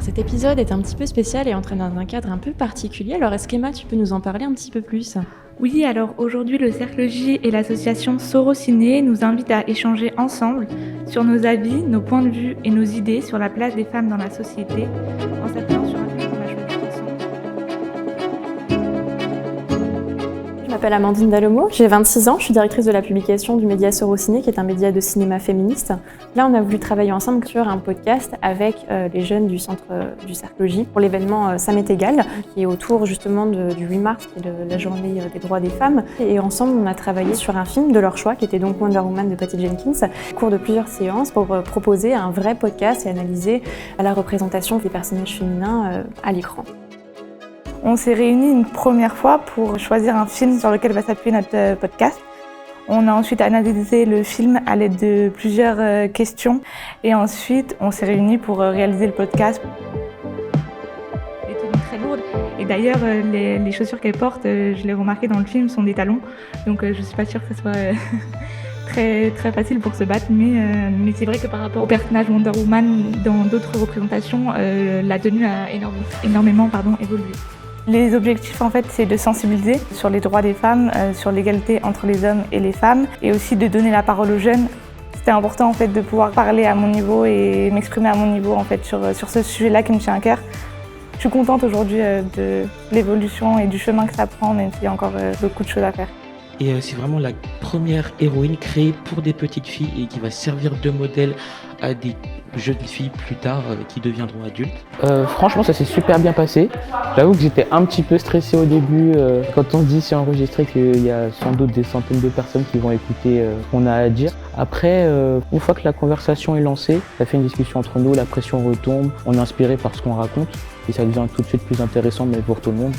Cet épisode est un petit peu spécial et entré dans un cadre un peu particulier. Alors est-ce qu'Emma, tu peux nous en parler un petit peu plus ? Oui, alors aujourd'hui, le Cercle J et l'association Sorociné nous invitent à échanger ensemble sur nos avis, nos points de vue et nos idées sur la place des femmes dans la société, en s'appuyant sur un film qu'on a choisi ensemble. Je m'appelle Amandine Dallomo, j'ai 26 ans, je suis directrice de la publication du média Sorociné, qui est un média de cinéma féministe. Là, on a voulu travailler ensemble sur un podcast avec les jeunes du centre du Cercle J pour l'événement Ça m'est égal, qui est autour justement du 8 mars, qui est la journée des droits des femmes. Et ensemble, on a travaillé sur un film de leur choix, qui était donc Wonder Woman de Patty Jenkins, au cours de plusieurs séances pour proposer un vrai podcast et analyser la représentation des personnages féminins à l'écran. On s'est réunis une première fois pour choisir un film sur lequel va s'appuyer notre podcast. On a ensuite analysé le film à l'aide de plusieurs questions et ensuite on s'est réunis pour réaliser le podcast. Les tenues très lourdes et d'ailleurs les chaussures qu'elle porte, je l'ai remarqué dans le film, sont des talons, donc je suis pas sûre que ce soit très facile pour se battre, mais c'est vrai que par rapport au personnage Wonder Woman dans d'autres représentations, la tenue a énormément évolué. Les objectifs, en fait, c'est de sensibiliser sur les droits des femmes, sur l'égalité entre les hommes et les femmes, et aussi de donner la parole aux jeunes. C'était important, en fait, de pouvoir parler à mon niveau et m'exprimer à mon niveau, en fait, sur ce sujet-là qui me tient à cœur. Je suis contente aujourd'hui de l'évolution et du chemin que ça prend, même s'il y a encore beaucoup de choses à faire. Et c'est vraiment la première héroïne créée pour des petites filles et qui va servir de modèle à des jeunes filles plus tard qui deviendront adultes. Franchement, ça s'est super bien passé. J'avoue que j'étais un petit peu stressé au début quand on se dit c'est enregistré qu'il y a sans doute des centaines de personnes qui vont écouter ce qu'on a à dire. Après, une fois que la conversation est lancée, ça fait une discussion entre nous, la pression retombe, on est inspiré par ce qu'on raconte et ça devient tout de suite plus intéressant mais pour tout le monde.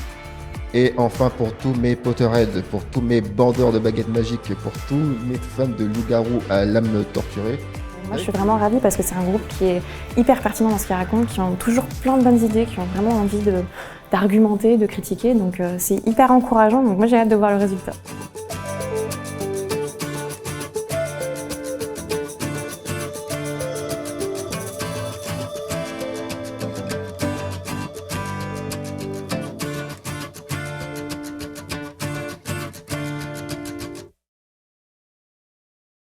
Et enfin, pour tous mes Potterheads, pour tous mes bandeurs de baguettes magiques, pour tous mes fans de loups-garous à l'âme torturée. Moi, je suis vraiment ravie parce que c'est un groupe qui est hyper pertinent dans ce qu'il raconte, qui ont toujours plein de bonnes idées, qui ont vraiment envie d'argumenter, de critiquer. Donc c'est hyper encourageant. Donc moi, j'ai hâte de voir le résultat.